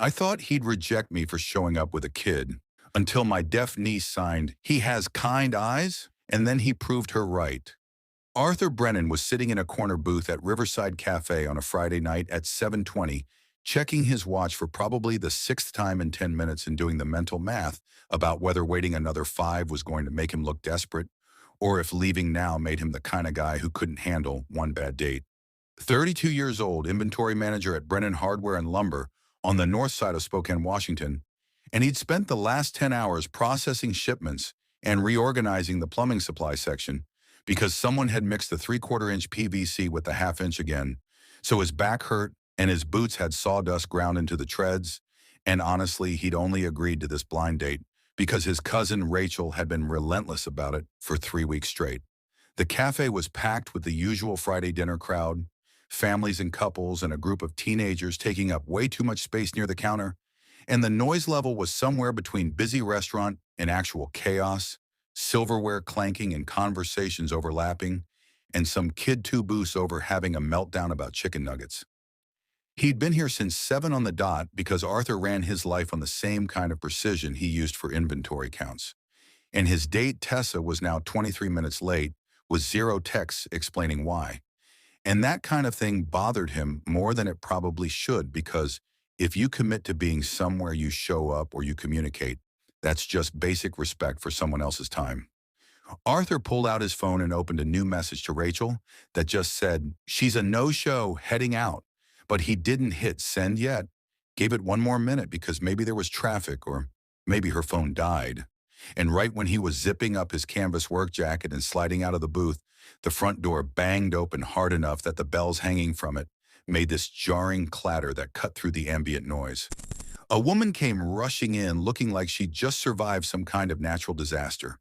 I thought he'd reject me for showing up with a kid, until my deaf niece signed, "He has kind eyes," and then he proved her right. Arthur Brennan was sitting in a corner booth at Riverside Cafe on a Friday night at 7:20, checking his watch for probably the sixth time in 10 minutes and doing the mental math about whether waiting another 5 was going to make him look desperate, or if leaving now made him the kind of guy who couldn't handle one bad date. 32 years old, inventory manager at Brennan Hardware and Lumber on the north side of Spokane, Washington, and he'd spent the last 10 hours processing shipments and reorganizing the plumbing supply section because someone had mixed the 3/4 inch PVC with the 1/2 inch again, so his back hurt and his boots had sawdust ground into the treads, and honestly, he'd only agreed to this blind date because his cousin Rachel had been relentless about it for 3 weeks straight. The cafe was packed with the usual Friday dinner crowd, families and couples and a group of teenagers taking up way too much space near the counter, and the noise level was somewhere between busy restaurant and actual chaos, silverware clanking and conversations overlapping, and some kid two booths over having a meltdown about chicken nuggets. He'd been here since 7 on the dot because Arthur ran his life on the same kind of precision he used for inventory counts. And his date, Tessa, was now 23 minutes late, with 0 texts explaining why. And that kind of thing bothered him more than it probably should because if you commit to being somewhere, you show up or you communicate. That's just basic respect for someone else's time. Arthur pulled out his phone and opened a new message to Rachel that just said, "She's a no-show, heading out." But he didn't hit send yet. Gave it one more minute because maybe there was traffic or maybe her phone died. And right when he was zipping up his canvas work jacket and sliding out of the booth, the front door banged open hard enough that the bells hanging from it made this jarring clatter that cut through the ambient noise. A woman came rushing in looking like she'd just survived some kind of natural disaster.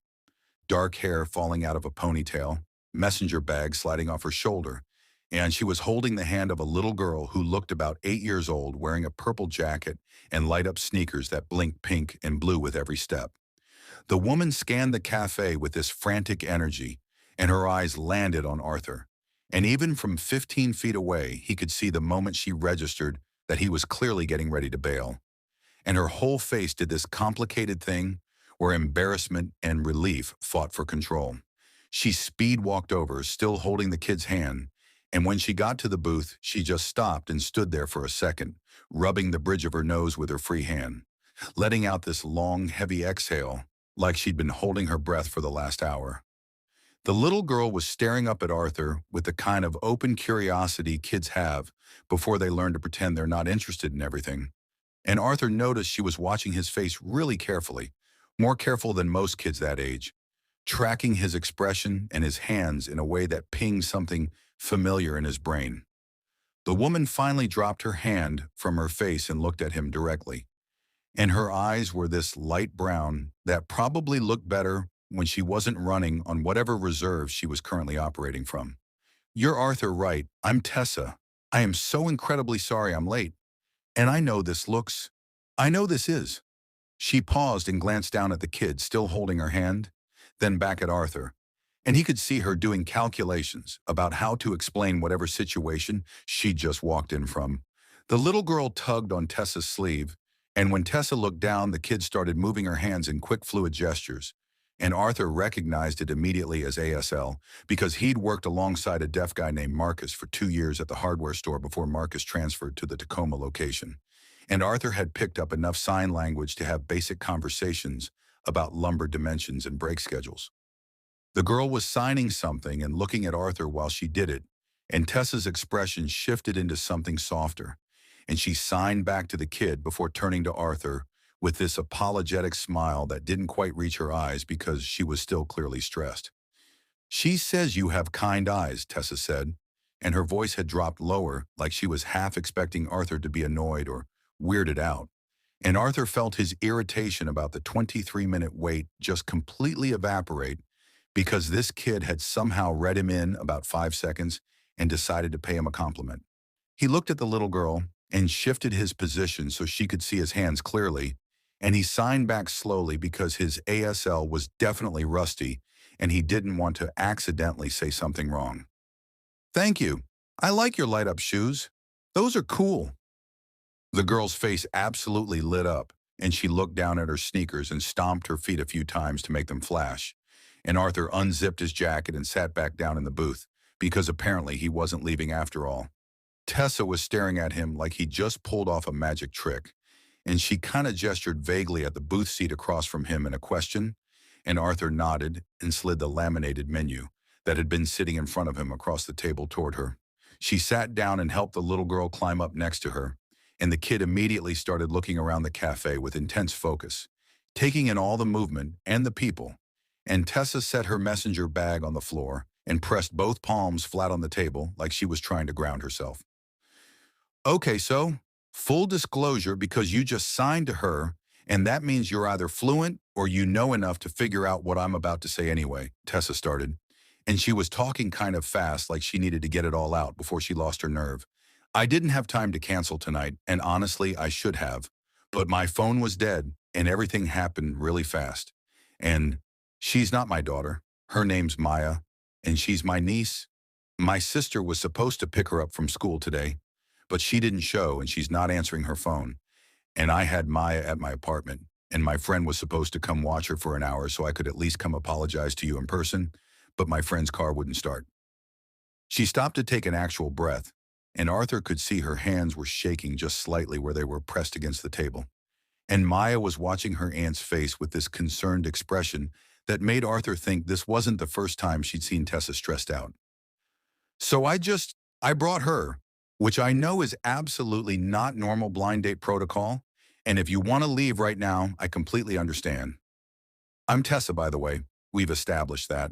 Dark hair falling out of a ponytail, messenger bag sliding off her shoulder, and she was holding the hand of a little girl who looked about 8 years old wearing a purple jacket and light-up sneakers that blinked pink and blue with every step. The woman scanned the cafe with this frantic energy, and her eyes landed on Arthur. And even from 15 feet away, he could see the moment she registered that he was clearly getting ready to bail. And her whole face did this complicated thing where embarrassment and relief fought for control. She speed walked over, still holding the kid's hand, and when she got to the booth, she just stopped and stood there for a second, rubbing the bridge of her nose with her free hand, letting out this long, heavy exhale like she'd been holding her breath for the last hour. The little girl was staring up at Arthur with the kind of open curiosity kids have before they learn to pretend they're not interested in everything. And Arthur noticed she was watching his face really carefully, more careful than most kids that age, tracking his expression and his hands in a way that pinged something familiar in his brain. The woman finally dropped her hand from her face and looked at him directly, and her eyes were this light brown that probably looked better when she wasn't running on whatever reserve she was currently operating from. "You're Arthur, right? I'm Tessa. I am so incredibly sorry I'm late. And I know this is." She paused and glanced down at the kid, still holding her hand, then back at Arthur. And he could see her doing calculations about how to explain whatever situation she'd just walked in from. The little girl tugged on Tessa's sleeve, and when Tessa looked down, the kid started moving her hands in quick, fluid gestures. And Arthur recognized it immediately as ASL because he'd worked alongside a deaf guy named Marcus for 2 years at the hardware store before Marcus transferred to the Tacoma location. And Arthur had picked up enough sign language to have basic conversations about lumber dimensions and break schedules. The girl was signing something and looking at Arthur while she did it, and Tessa's expression shifted into something softer, and she signed back to the kid before turning to Arthur with this apologetic smile that didn't quite reach her eyes because she was still clearly stressed. "She says you have kind eyes," Tessa said, and her voice had dropped lower like she was half expecting Arthur to be annoyed or weirded out. And Arthur felt his irritation about the 23-minute wait just completely evaporate because this kid had somehow read him in about 5 seconds and decided to pay him a compliment. He looked at the little girl and shifted his position so she could see his hands clearly, and he signed back slowly because his ASL was definitely rusty and he didn't want to accidentally say something wrong. "Thank you. I like your light-up shoes. Those are cool." The girl's face absolutely lit up, and she looked down at her sneakers and stomped her feet a few times to make them flash. And Arthur unzipped his jacket and sat back down in the booth, because apparently he wasn't leaving after all. Tessa was staring at him like he just pulled off a magic trick, and she kind of gestured vaguely at the booth seat across from him in a question, and Arthur nodded and slid the laminated menu that had been sitting in front of him across the table toward her. She sat down and helped the little girl climb up next to her, and the kid immediately started looking around the cafe with intense focus, taking in all the movement and the people. And Tessa set her messenger bag on the floor and pressed both palms flat on the table like she was trying to ground herself. Okay, so, full disclosure, because you just signed to her, and that means you're either fluent or you know enough to figure out what I'm about to say anyway, Tessa started. And she was talking kind of fast, like she needed to get it all out before she lost her nerve. I didn't have time to cancel tonight, and honestly, I should have. But my phone was dead, and everything happened really fast. And she's not my daughter. Her name's Maya, and she's my niece. My sister was supposed to pick her up from school today, but she didn't show and she's not answering her phone. And I had Maya at my apartment, and my friend was supposed to come watch her for an hour so I could at least come apologize to you in person, but my friend's car wouldn't start. She stopped to take an actual breath, and Arthur could see her hands were shaking just slightly where they were pressed against the table. And Maya was watching her aunt's face with this concerned expression that made Arthur think this wasn't the first time she'd seen Tessa stressed out. So I brought her, which I know is absolutely not normal blind date protocol, and if you want to leave right now, I completely understand. I'm Tessa, by the way. We've established that.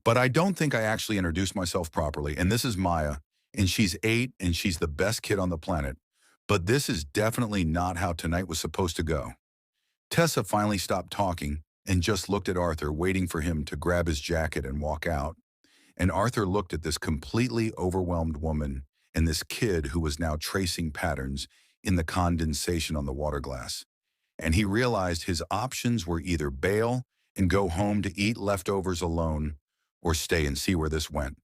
But I don't think I actually introduced myself properly, and this is Maya, and she's 8, and she's the best kid on the planet. But this is definitely not how tonight was supposed to go. Tessa finally stopped talking and just looked at Arthur, waiting for him to grab his jacket and walk out. And Arthur looked at this completely overwhelmed woman and this kid who was now tracing patterns in the condensation on the water glass. And he realized his options were either bail and go home to eat leftovers alone or stay and see where this went.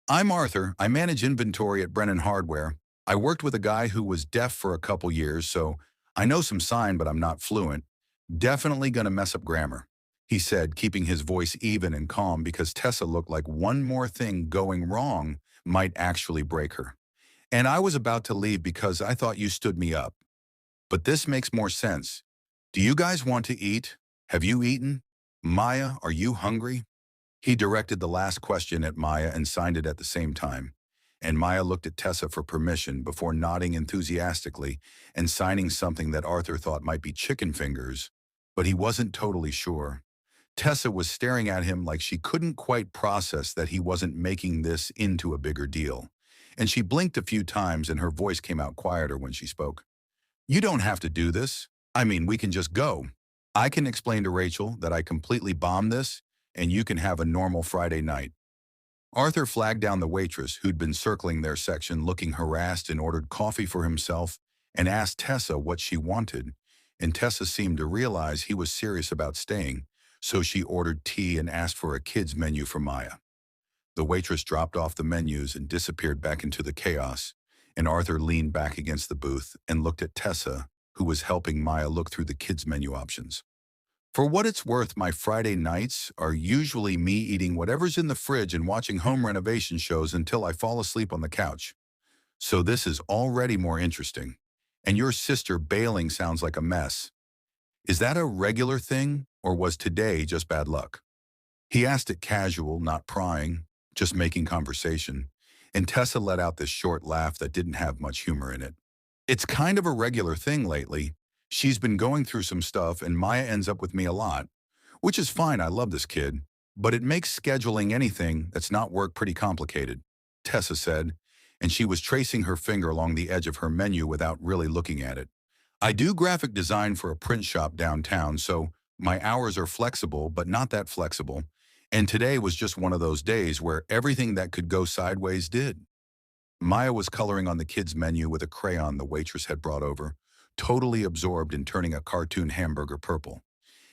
I'm Arthur. I manage inventory at Brennan Hardware. I worked with a guy who was deaf for a couple years, so I know some sign, but I'm not fluent. Definitely gonna mess up grammar, he said, keeping his voice even and calm because Tessa looked like one more thing going wrong might actually break her. And I was about to leave because I thought you stood me up. But this makes more sense. Do you guys want to eat? Have you eaten? Maya, are you hungry? He directed the last question at Maya and signed it at the same time. And Maya looked at Tessa for permission before nodding enthusiastically and signing something that Arthur thought might be chicken fingers, but he wasn't totally sure. Tessa was staring at him like she couldn't quite process that he wasn't making this into a bigger deal. And she blinked a few times and her voice came out quieter when she spoke. You don't have to do this. I mean, we can just go. I can explain to Rachel that I completely bombed this and you can have a normal Friday night. Arthur flagged down the waitress who'd been circling their section looking harassed and ordered coffee for himself and asked Tessa what she wanted. And Tessa seemed to realize he was serious about staying, so she ordered tea and asked for a kid's menu for Maya. The waitress dropped off the menus and disappeared back into the chaos, and Arthur leaned back against the booth and looked at Tessa, who was helping Maya look through the kids' menu options. For what it's worth, my Friday nights are usually me eating whatever's in the fridge and watching home renovation shows until I fall asleep on the couch. So this is already more interesting. And your sister bailing sounds like a mess. Is that a regular thing, or was today just bad luck? He asked it casual, not prying, just making conversation. And Tessa let out this short laugh that didn't have much humor in it. It's kind of a regular thing lately. She's been going through some stuff and Maya ends up with me a lot, which is fine, I love this kid, but it makes scheduling anything that's not work pretty complicated, Tessa said, and she was tracing her finger along the edge of her menu without really looking at it. I do graphic design for a print shop downtown, so my hours are flexible, but not that flexible, and today was just one of those days where everything that could go sideways did. Maya was coloring on the kids' menu with a crayon the waitress had brought over, totally absorbed in turning a cartoon hamburger purple.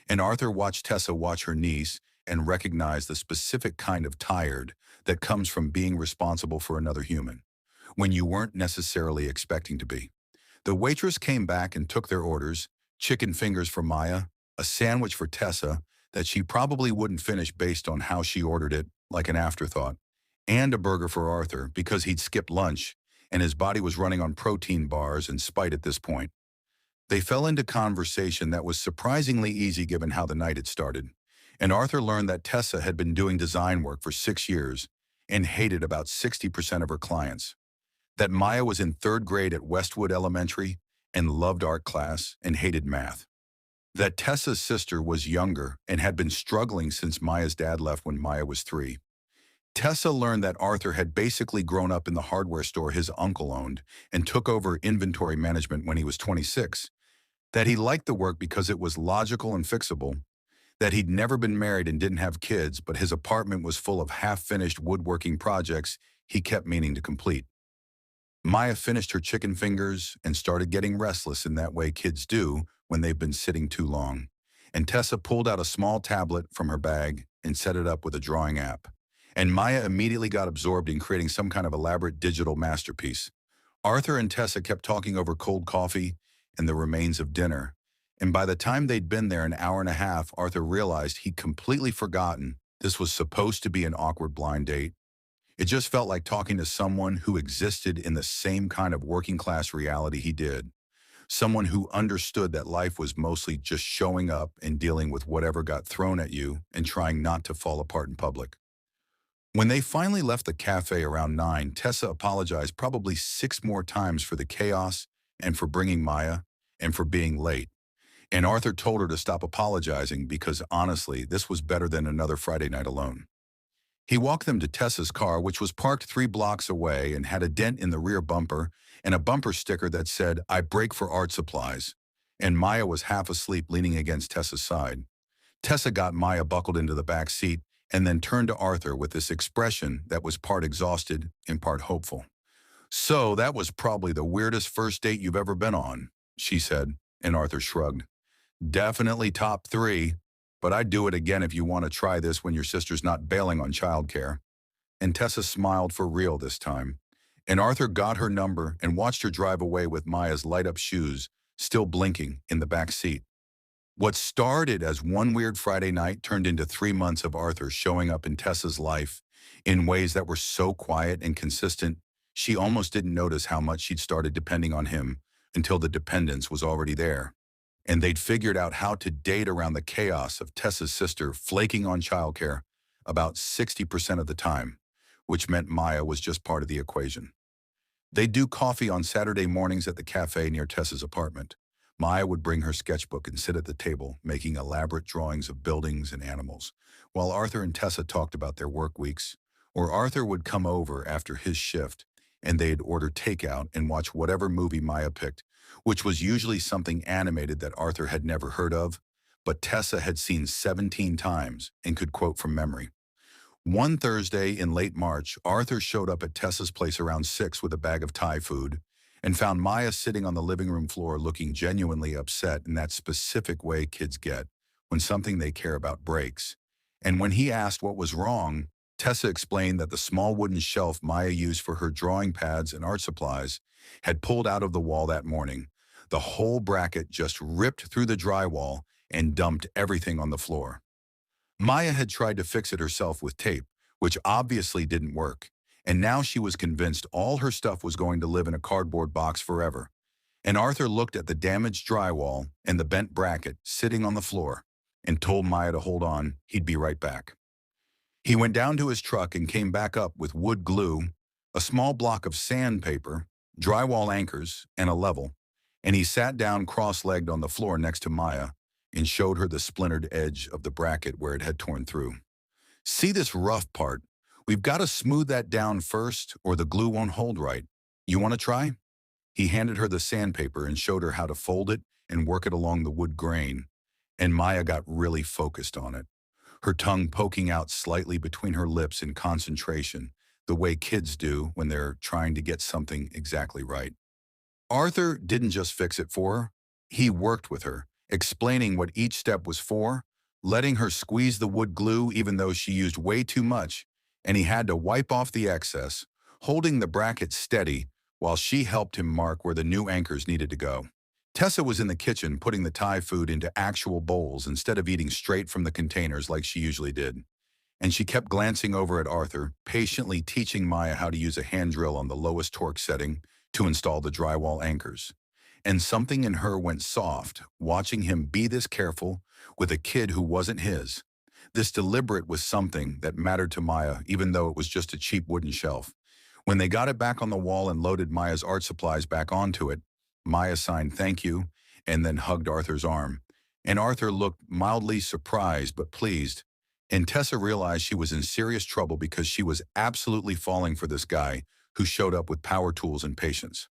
And Arthur watched Tessa watch her niece and recognized the specific kind of tired that comes from being responsible for another human, when you weren't necessarily expecting to be. The waitress came back and took their orders: chicken fingers for Maya, a sandwich for Tessa that she probably wouldn't finish based on how she ordered it, like an afterthought, and a burger for Arthur because he'd skipped lunch and his body was running on protein bars and spite at this point. They fell into conversation that was surprisingly easy given how the night had started, and Arthur learned that Tessa had been doing design work for 6 years and hated about 60% of her clients, that Maya was in third grade at Westwood Elementary and loved art class and hated math, that Tessa's sister was younger and had been struggling since Maya's dad left when Maya was 3. Tessa learned that Arthur had basically grown up in the hardware store his uncle owned and took over inventory management when he was 26, that he liked the work because it was logical and fixable, that he'd never been married and didn't have kids, but his apartment was full of half-finished woodworking projects he kept meaning to complete. Maya finished her chicken fingers and started getting restless in that way kids do when they've been sitting too long. And Tessa pulled out a small tablet from her bag and set it up with a drawing app. And Maya immediately got absorbed in creating some kind of elaborate digital masterpiece. Arthur and Tessa kept talking over cold coffee and the remains of dinner. And by the time they'd been there an hour and a half, Arthur realized he'd completely forgotten this was supposed to be an awkward blind date. It just felt like talking to someone who existed in the same kind of working-class reality he did. Someone who understood that life was mostly just showing up and dealing with whatever got thrown at you and trying not to fall apart in public. When they finally left the cafe around 9, Tessa apologized probably 6 more times for the chaos and for bringing Maya and for being late. And Arthur told her to stop apologizing because honestly, this was better than another Friday night alone. He walked them to Tessa's car, which was parked 3 blocks away and had a dent in the rear bumper and a bumper sticker that said, "I break for art supplies." And Maya was half asleep leaning against Tessa's side. Tessa got Maya buckled into the back seat and then turned to Arthur with this expression that was part exhausted and part hopeful. "So that was probably the weirdest first date you've ever been on," she said, and Arthur shrugged. "Definitely top 3, but I'd do it again if you want to try this when your sister's not bailing on childcare." And Tessa smiled for real this time. And Arthur got her number and watched her drive away with Maya's light-up shoes still blinking in the back seat. What started as one weird Friday night turned into 3 months of Arthur showing up in Tessa's life in ways that were so quiet and consistent, she almost didn't notice how much she'd started depending on him until the dependence was already there. And they'd figured out how to date around the chaos of Tessa's sister flaking on childcare about 60% of the time, which meant Maya was just part of the equation. They'd do coffee on Saturday mornings at the cafe near Tessa's apartment. Maya would bring her sketchbook and sit at the table, making elaborate drawings of buildings and animals, while Arthur and Tessa talked about their work weeks. Or Arthur would come over after his shift, and they'd order takeout and watch whatever movie Maya picked, which was usually something animated that Arthur had never heard of, but Tessa had seen 17 times and could quote from memory. One Thursday in late March, Arthur showed up at Tessa's place around 6 with a bag of Thai food and found Maya sitting on the living room floor looking genuinely upset in that specific way kids get when something they care about breaks. And when he asked what was wrong, Tessa explained that the small wooden shelf Maya used for her drawing pads and art supplies had pulled out of the wall that morning. The whole bracket just ripped through the drywall and dumped everything on the floor. Maya had tried to fix it herself with tape, which obviously didn't work, and now she was convinced all her stuff was going to live in a cardboard box forever. And Arthur looked at the damaged drywall and the bent bracket sitting on the floor and told Maya to hold on, he'd be right back. He went down to his truck and came back up with wood glue, a small block of sandpaper, drywall anchors, and a level, and he sat down cross-legged on the floor next to Maya and showed her the splintered edge of the bracket where it had torn through. "See this rough part? We've got to smooth that down first or the glue won't hold right. You want to try?" He handed her the sandpaper and showed her how to fold it and work it along the wood grain, and Maya got really focused on it, her tongue poking out slightly between her lips in concentration, the way kids do when they're trying to get something exactly right. Arthur didn't just fix it for her. He worked with her, explaining what each step was for, letting her squeeze the wood glue even though she used way too much, and he had to wipe off the excess, holding the bracket steady while she helped him mark where the new anchors needed to go. Tessa was in the kitchen putting the Thai food into actual bowls instead of eating straight from the containers like she usually did. And she kept glancing over at Arthur, patiently teaching Maya how to use a hand drill on the lowest torque setting to install the drywall anchors. And something in her went soft, watching him be this careful with a kid who wasn't his. This deliberate was something that mattered to Maya, even though it was just a cheap wooden shelf. When they got it back on the wall and loaded Maya's art supplies back onto it, Maya signed thank you and then hugged Arthur's arm. And Arthur looked mildly surprised but pleased. And Tessa realized she was in serious trouble because she was absolutely falling for this guy who showed up with power tools and patience.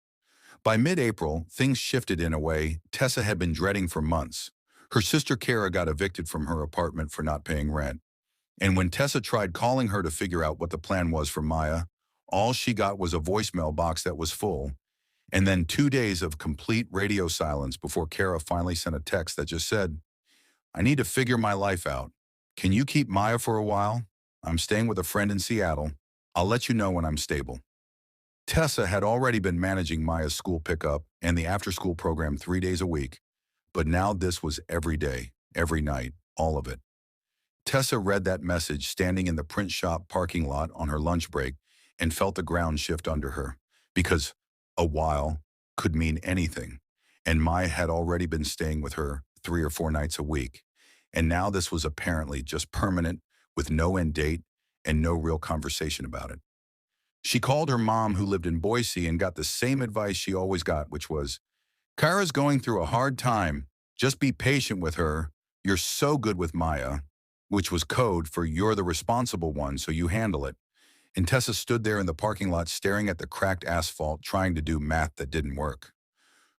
By mid-April, things shifted in a way Tessa had been dreading for months. Her sister Kara got evicted from her apartment for not paying rent. And when Tessa tried calling her to figure out what the plan was for Maya, all she got was a voicemail box that was full, and then 2 days of complete radio silence before Kara finally sent a text that just said, "I need to figure my life out. Can you keep Maya for a while? I'm staying with a friend in Seattle. I'll let you know when I'm stable." Tessa had already been managing Maya's school pickup and the after-school program 3 days a week, but now this was every day, every night, all of it. Tessa read that message standing in the print shop parking lot on her lunch break and felt the ground shift under her, because a while could mean anything, and Maya had already been staying with her 3 or 4 nights a week, and now this was apparently just permanent with no end date and no real conversation about it. She called her mom, who lived in Boise, and got the same advice she always got, which was, "Kara's going through a hard time. Just be patient with her. You're so good with Maya," which was code for "you're the responsible one, so you handle it." And Tessa stood there in the parking lot staring at the cracked asphalt, trying to do math that didn't work.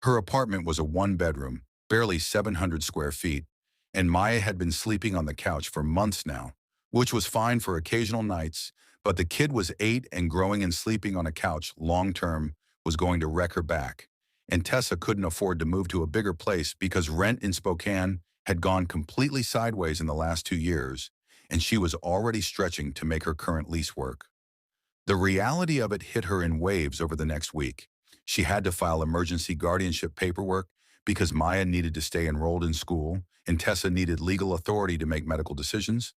Her apartment was a one-bedroom, barely 700 square feet, and Maya had been sleeping on the couch for months now, which was fine for occasional nights, but the kid was 8 and growing, and sleeping on a couch long-term was going to wreck her back. And Tessa couldn't afford to move to a bigger place because rent in Spokane had gone completely sideways in the last 2 years, and she was already stretching to make her current lease work. The reality of it hit her in waves over the next week. She had to file emergency guardianship paperwork because Maya needed to stay enrolled in school, and Tessa needed legal authority to make medical decisions.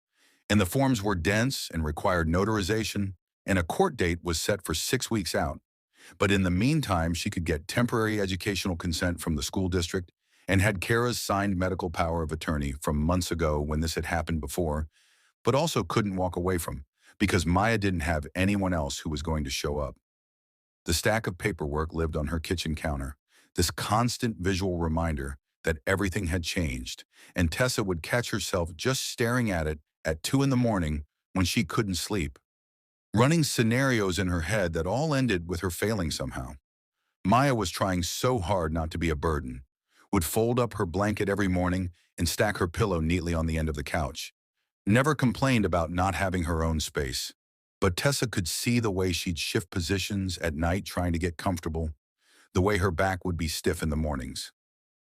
And the forms were dense and required notarization, and a court date was set for 6 weeks out. But in the meantime, she could get temporary educational consent from the school district and had Kara's signed medical power of attorney from months ago when this had happened before, but also couldn't walk away from because Maya didn't have anyone else who was going to show up. The stack of paperwork lived on her kitchen counter, this constant visual reminder that everything had changed, and Tessa would catch herself just staring at it at 2 in the morning when she couldn't sleep, running scenarios in her head that all ended with her failing somehow. Maya was trying so hard not to be a burden, would fold up her blanket every morning and stack her pillow neatly on the end of the couch. Never complained about not having her own space. But Tessa could see the way she'd shift positions at night trying to get comfortable, the way her back would be stiff in the mornings.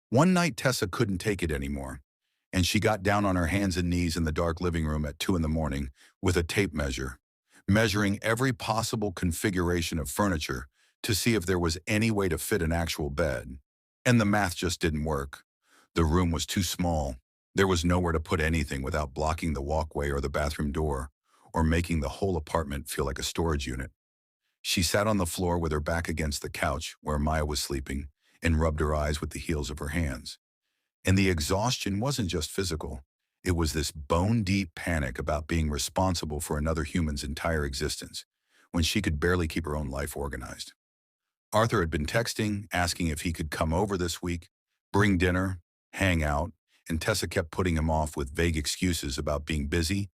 One night Tessa couldn't take it anymore, and she got down on her hands and knees in the dark living room at 2 in the morning with a tape measure, measuring every possible configuration of furniture to see if there was any way to fit an actual bed. And the math just didn't work. The room was too small. There was nowhere to put anything without blocking the walkway or the bathroom door, or making the whole apartment feel like a storage unit. She sat on the floor with her back against the couch where Maya was sleeping and rubbed her eyes with the heels of her hands. And the exhaustion wasn't just physical. It was this bone-deep panic about being responsible for another human's entire existence when she could barely keep her own life organized. Arthur had been texting, asking if he could come over this week, bring dinner, hang out, and Tessa kept putting him off with vague excuses about being busy.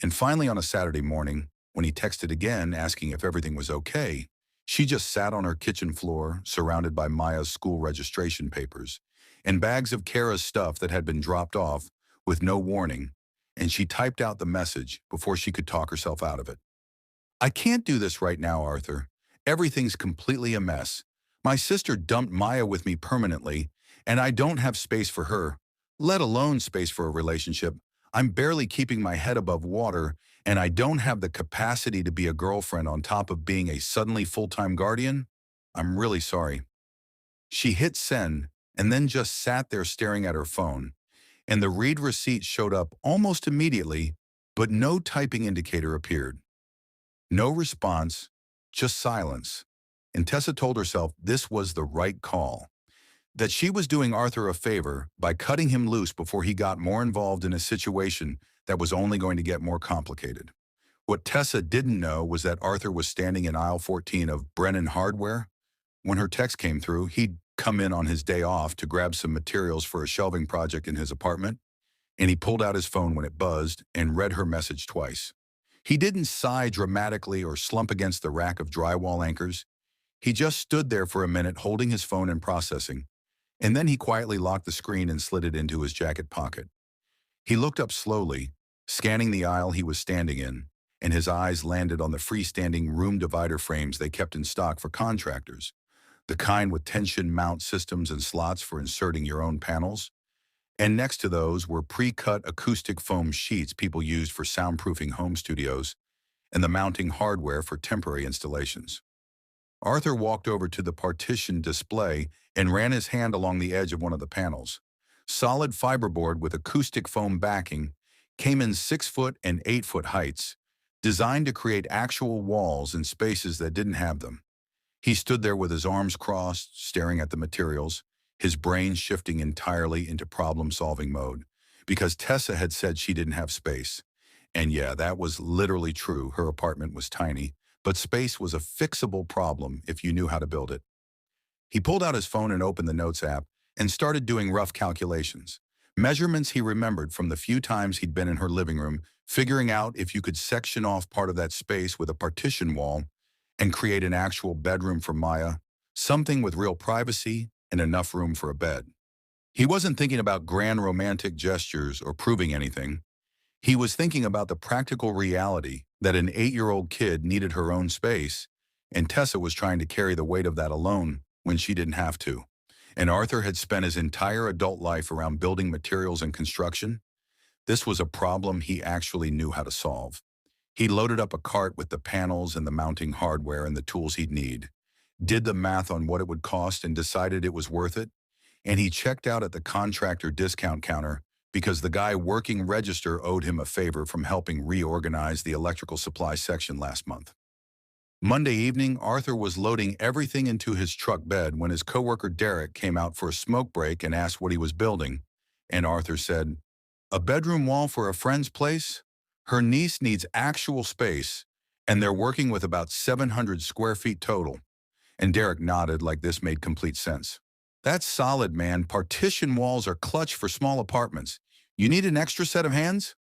And finally, on a Saturday morning, when he texted again asking if everything was okay, she just sat on her kitchen floor, surrounded by Maya's school registration papers and bags of Kara's stuff that had been dropped off with no warning, and she typed out the message before she could talk herself out of it. "I can't do this right now, Arthur. Everything's completely a mess. My sister dumped Maya with me permanently, and I don't have space for her, let alone space for a relationship. I'm barely keeping my head above water, and I don't have the capacity to be a girlfriend on top of being a suddenly full-time guardian." I'm really sorry. She hit send and then just sat there staring at her phone, and the read receipt showed up almost immediately, but no typing indicator appeared. No response, just silence. And Tessa told herself this was the right call, that she was doing Arthur a favor by cutting him loose before he got more involved in a situation that was only going to get more complicated. What Tessa didn't know was that Arthur was standing in aisle 14 of Brennan Hardware. When her text came through, he'd come in on his day off to grab some materials for a shelving project in his apartment, and he pulled out his phone when it buzzed and read her message twice. He didn't sigh dramatically or slump against the rack of drywall anchors. He just stood there for a minute holding his phone and processing, and then he quietly locked the screen and slid it into his jacket pocket. He looked up slowly, scanning the aisle he was standing in, and his eyes landed on the freestanding room divider frames they kept in stock for contractors, the kind with tension mount systems and slots for inserting your own panels. And next to those were pre-cut acoustic foam sheets people used for soundproofing home studios and the mounting hardware for temporary installations. Arthur walked over to the partition display and ran his hand along the edge of one of the panels. Solid fiberboard with acoustic foam backing, came in 6-foot and 8-foot heights, designed to create actual walls in spaces that didn't have them. He stood there with his arms crossed, staring at the materials, his brain shifting entirely into problem-solving mode, because Tessa had said she didn't have space. And yeah, that was literally true. Her apartment was tiny, but space was a fixable problem if you knew how to build it. He pulled out his phone and opened the Notes app and started doing rough calculations. Measurements he remembered from the few times he'd been in her living room, figuring out if you could section off part of that space with a partition wall and create an actual bedroom for Maya, something with real privacy and enough room for a bed. He wasn't thinking about grand romantic gestures or proving anything. He was thinking about the practical reality that an 8-year-old kid needed her own space, and Tessa was trying to carry the weight of that alone when she didn't have to. And Arthur had spent his entire adult life around building materials and construction. This was a problem he actually knew how to solve. He loaded up a cart with the panels and the mounting hardware and the tools he'd need, did the math on what it would cost and decided it was worth it, and he checked out at the contractor discount counter because the guy working register owed him a favor from helping reorganize the electrical supply section last month. Monday evening, Arthur was loading everything into his truck bed when his coworker Derek came out for a smoke break and asked what he was building, and Arthur said, "A bedroom wall for a friend's place? Her niece needs actual space, and they're working with about 700 square feet total." And Derek nodded like this made complete sense. "That's solid, man. Partition walls are clutch for small apartments. You need an extra set of hands?"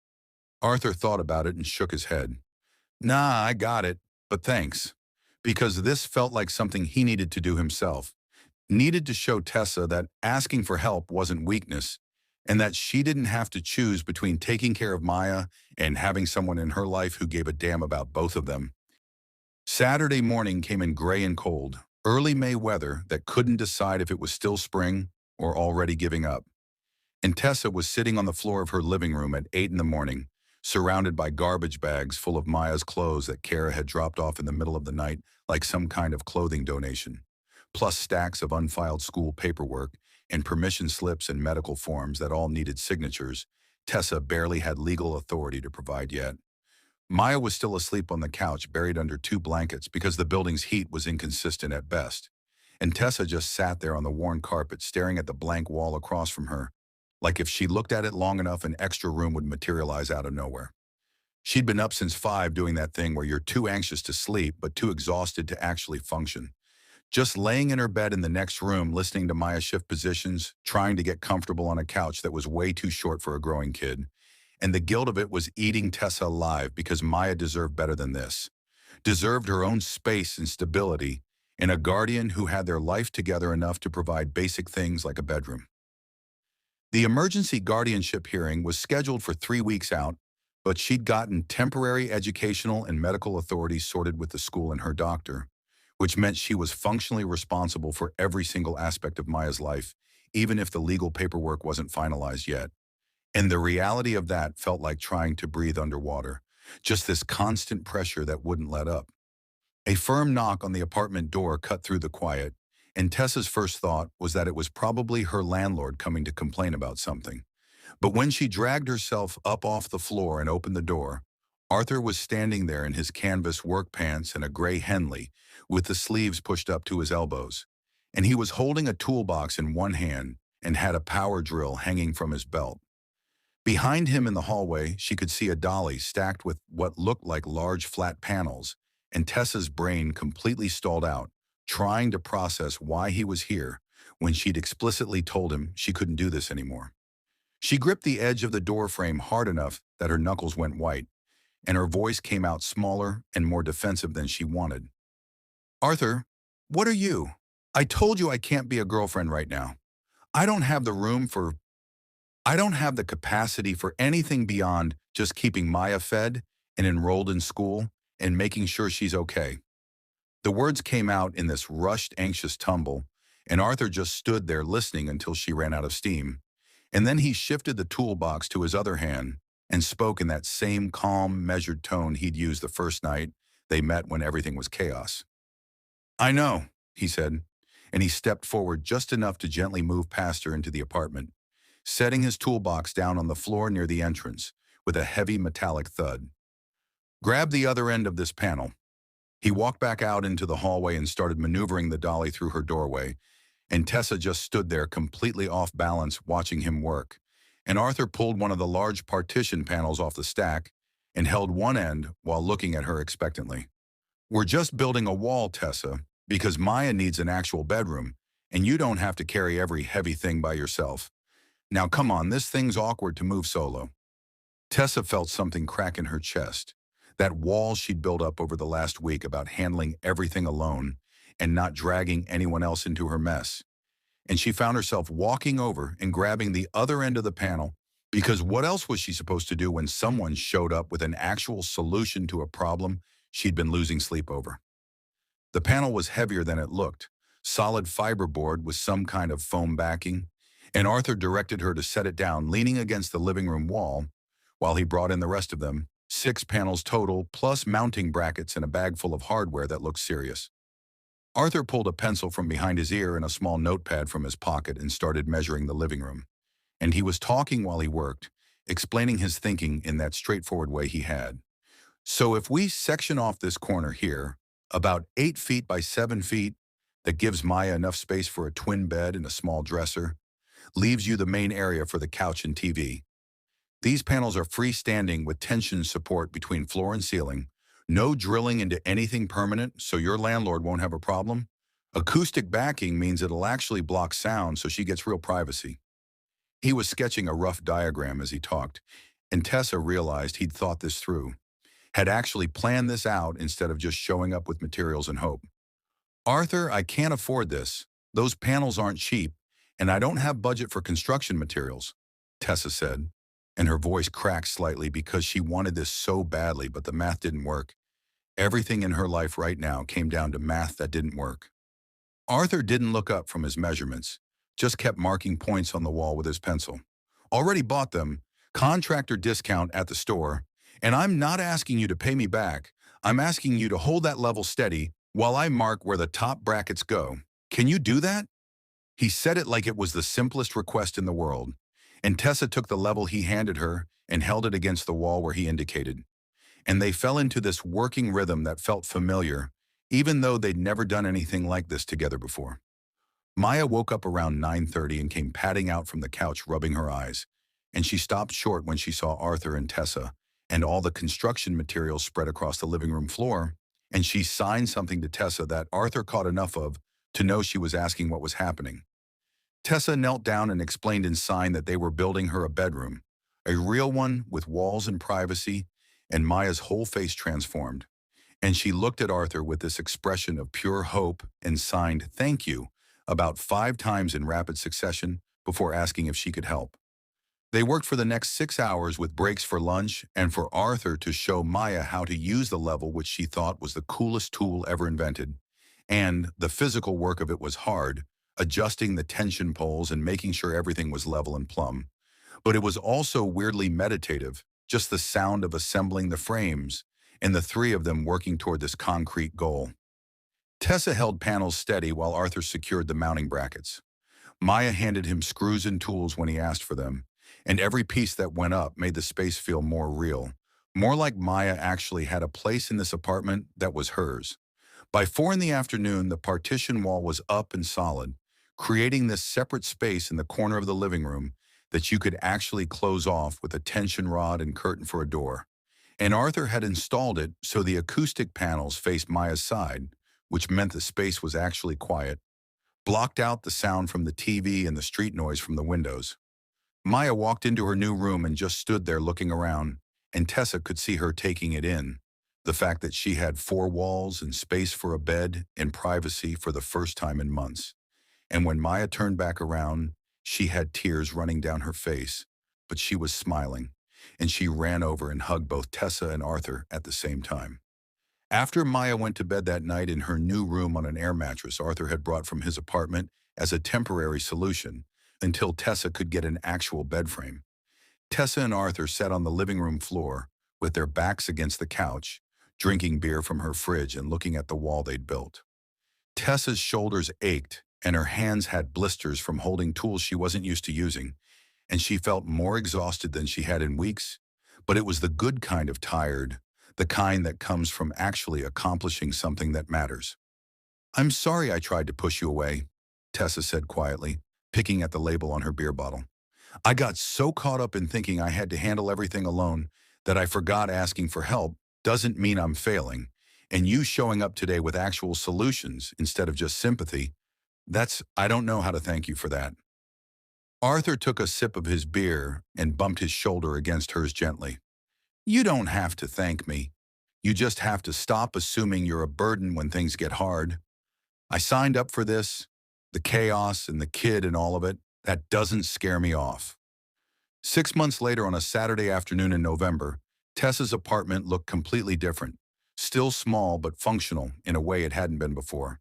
Arthur thought about it and shook his head. "Nah, I got it, but thanks." Because this felt like something he needed to do himself. Needed to show Tessa that asking for help wasn't weakness, and that she didn't have to choose between taking care of Maya and having someone in her life who gave a damn about both of them. Saturday morning came in gray and cold, early May weather that couldn't decide if it was still spring or already giving up. And Tessa was sitting on the floor of her living room at 8 in the morning, surrounded by garbage bags full of Maya's clothes that Kara had dropped off in the middle of the night like some kind of clothing donation, plus stacks of unfiled school paperwork and permission slips and medical forms that all needed signatures Tessa barely had legal authority to provide yet. Maya was still asleep on the couch, buried under 2 blankets because the building's heat was inconsistent at best, and Tessa just sat there on the worn carpet staring at the blank wall across from her, like if she looked at it long enough an extra room would materialize out of nowhere. She'd been up since 5 doing that thing where you're too anxious to sleep but too exhausted to actually function. Just laying in her bed in the next room listening to Maya shift positions, trying to get comfortable on a couch that was way too short for a growing kid. And the guilt of it was eating Tessa alive because Maya deserved better than this. Deserved her own space and stability, and a guardian who had their life together enough to provide basic things like a bedroom. The emergency guardianship hearing was scheduled for 3 weeks out, but she'd gotten temporary educational and medical authorities sorted with the school and her doctor, which meant she was functionally responsible for every single aspect of Maya's life, even if the legal paperwork wasn't finalized yet. And the reality of that felt like trying to breathe underwater, just this constant pressure that wouldn't let up. A firm knock on the apartment door cut through the quiet, and Tessa's first thought was that it was probably her landlord coming to complain about something. But when she dragged herself up off the floor and opened the door, Arthur was standing there in his canvas work pants and a gray Henley, with the sleeves pushed up to his elbows. And he was holding a toolbox in one hand and had a power drill hanging from his belt. Behind him in the hallway, she could see a dolly stacked with what looked like large flat panels, and Tessa's brain completely stalled out, trying to process why he was here when she'd explicitly told him she couldn't do this anymore. She gripped the edge of the door frame hard enough that her knuckles went white, and her voice came out smaller and more defensive than she wanted. Arthur, what are you? I told you I can't be a girlfriend right now. I don't have the room for I don't have the capacity for anything beyond just keeping Maya fed and enrolled in school and making sure she's okay. The words came out in this rushed, anxious tumble, and Arthur just stood there listening until she ran out of steam. And then he shifted the toolbox to his other hand and spoke in that same calm, measured tone he'd used the first night they met when everything was chaos. I know, he said, and he stepped forward just enough to gently move past her into the apartment, setting his toolbox down on the floor near the entrance with a heavy metallic thud. Grab the other end of this panel. He walked back out into the hallway and started maneuvering the dolly through her doorway, and Tessa just stood there completely off balance watching him work. And Arthur pulled one of the large partition panels off the stack and held one end while looking at her expectantly. We're just building a wall, Tessa, because Maya needs an actual bedroom, and you don't have to carry every heavy thing by yourself. Now come on, this thing's awkward to move solo. Tessa felt something crack in her chest. That wall she'd built up over the last week about handling everything alone and not dragging anyone else into her mess. And she found herself walking over and grabbing the other end of the panel, because what else was she supposed to do when someone showed up with an actual solution to a problem she'd been losing sleep over? The panel was heavier than it looked, solid fiberboard with some kind of foam backing, and Arthur directed her to set it down leaning against the living room wall while he brought in the rest of them, 6 panels total, plus mounting brackets and a bag full of hardware that looked serious. Arthur pulled a pencil from behind his ear and a small notepad from his pocket and started measuring the living room. And he was talking while he worked, explaining his thinking in that straightforward way he had. So if we section off this corner here, about 8 feet by 7 feet, that gives Maya enough space for a twin bed and a small dresser, leaves you the main area for the couch and TV. These panels are freestanding with tension support between floor and ceiling, no drilling into anything permanent so your landlord won't have a problem. Acoustic backing means it'll actually block sound so she gets real privacy. He was sketching a rough diagram as he talked, and Tessa realized he'd thought this through, had actually planned this out instead of just showing up with materials and hope. Arthur, I can't afford this. Those panels aren't cheap, and I don't have budget for construction materials, Tessa said, and her voice cracked slightly because she wanted this so badly, but the math didn't work. Everything in her life right now came down to math that didn't work. Arthur didn't look up from his measurements, just kept marking points on the wall with his pencil. Already bought them, contractor discount at the store, and I'm not asking you to pay me back. I'm asking you to hold that level steady while I mark where the top brackets go. Can you do that? He said it like it was the simplest request in the world, and Tessa took the level he handed her and held it against the wall where he indicated. And they fell into this working rhythm that felt familiar, even though they'd never done anything like this together before. Maya woke up around 9:30 and came padding out from the couch rubbing her eyes, and she stopped short when she saw Arthur and Tessa and all the construction materials spread across the living room floor, and she signed something to Tessa that Arthur caught enough of to know she was asking what was happening. Tessa knelt down and explained in sign that they were building her a bedroom, a real one with walls and privacy, and Maya's whole face transformed. And she looked at Arthur with this expression of pure hope and signed "thank you" about 5 times in rapid succession before asking if she could help. They worked for the next 6 hours with breaks for lunch and for Arthur to show Maya how to use the level, which she thought was the coolest tool ever invented. And the physical work of it was hard, adjusting the tension poles and making sure everything was level and plumb. But it was also weirdly meditative, just the sound of assembling the frames and the three of them working toward this concrete goal. Tessa held panels steady while Arthur secured the mounting brackets. Maya handed him screws and tools when he asked for them, and every piece that went up made the space feel more real, more like Maya actually had a place in this apartment that was hers. By 4 in the afternoon, the partition wall was up and solid, creating this separate space in the corner of the living room that you could actually close off with a tension rod and curtain for a door. And Arthur had installed it so the acoustic panels faced Maya's side, which meant the space was actually quiet, blocked out the sound from the TV and the street noise from the windows. Maya walked into her new room and just stood there looking around, and Tessa could see her taking it in. The fact that she had 4 walls and space for a bed and privacy for the first time in months. And when Maya turned back around, she had tears running down her face, but she was smiling, and she ran over and hugged both Tessa and Arthur at the same time. After Maya went to bed that night in her new room on an air mattress Arthur had brought from his apartment as a temporary solution until Tessa could get an actual bed frame, Tessa and Arthur sat on the living room floor with their backs against the couch, drinking beer from her fridge and looking at the wall they'd built. Tessa's shoulders ached and her hands had blisters from holding tools she wasn't used to using, and she felt more exhausted than she had in weeks, but it was the good kind of tired, the kind that comes from actually accomplishing something that matters. "I'm sorry I tried to push you away," Tessa said quietly, picking at the label on her beer bottle. "I got so caught up in thinking I had to handle everything alone that I forgot asking for help doesn't mean I'm failing, and you showing up today with actual solutions instead of just sympathy, I don't know how to thank you for that." Arthur took a sip of his beer and bumped his shoulder against hers gently. "You don't have to thank me. You just have to stop assuming you're a burden when things get hard. I signed up for this, the chaos and the kid and all of it. That doesn't scare me off." 6 months later, on a Saturday afternoon in November, Tessa's apartment looked completely different, still small but functional in a way it hadn't been before.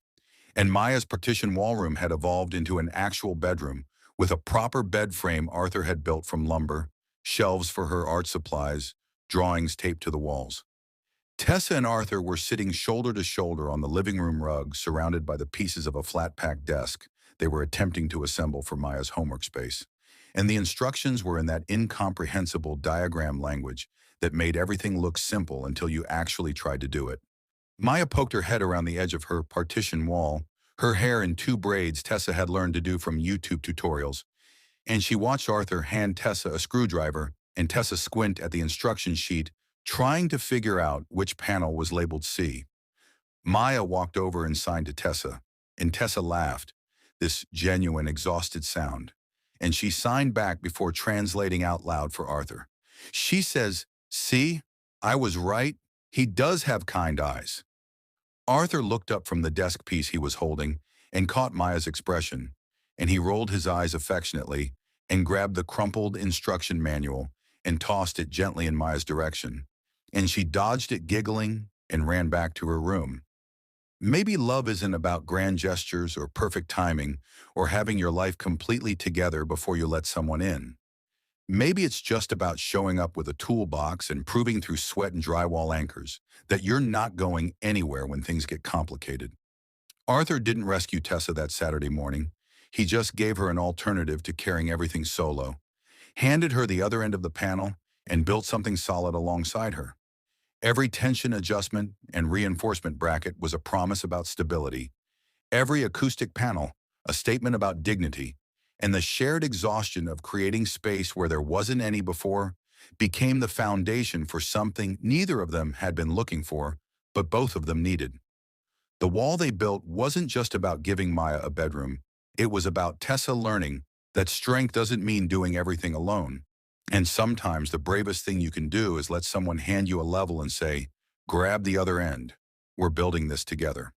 And Maya's partition wall room had evolved into an actual bedroom with a proper bed frame Arthur had built from lumber, shelves for her art supplies, drawings taped to the walls. Tessa and Arthur were sitting shoulder to shoulder on the living room rug, surrounded by the pieces of a flat-pack desk they were attempting to assemble for Maya's homework space. And the instructions were in that incomprehensible diagram language that made everything look simple until you actually tried to do it. Maya poked her head around the edge of her partition wall, her hair in 2 braids Tessa had learned to do from YouTube tutorials, and she watched Arthur hand Tessa a screwdriver and Tessa squint at the instruction sheet, trying to figure out which panel was labeled C. Maya walked over and signed to Tessa, and Tessa laughed, this genuine, exhausted sound, and she signed back before translating out loud for Arthur. She says, "See, I was right. He does have kind eyes." Arthur looked up from the desk piece he was holding and caught Maya's expression, and he rolled his eyes affectionately and grabbed the crumpled instruction manual and tossed it gently in Maya's direction, and she dodged it giggling and ran back to her room. Maybe love isn't about grand gestures or perfect timing or having your life completely together before you let someone in. Maybe it's just about showing up with a toolbox and proving through sweat and drywall anchors that you're not going anywhere when things get complicated. Arthur didn't rescue Tessa that Saturday morning. He just gave her an alternative to carrying everything solo, handed her the other end of the panel, and built something solid alongside her. Every tension adjustment and reinforcement bracket was a promise about stability. Every acoustic panel, a statement about dignity, and the shared exhaustion of creating space where there wasn't any before became the foundation for something neither of them had been looking for, but both of them needed. The wall they built wasn't just about giving Maya a bedroom. It was about Tessa learning that strength doesn't mean doing everything alone. And sometimes the bravest thing you can do is let someone hand you a level and say, "Grab the other end. We're building this together."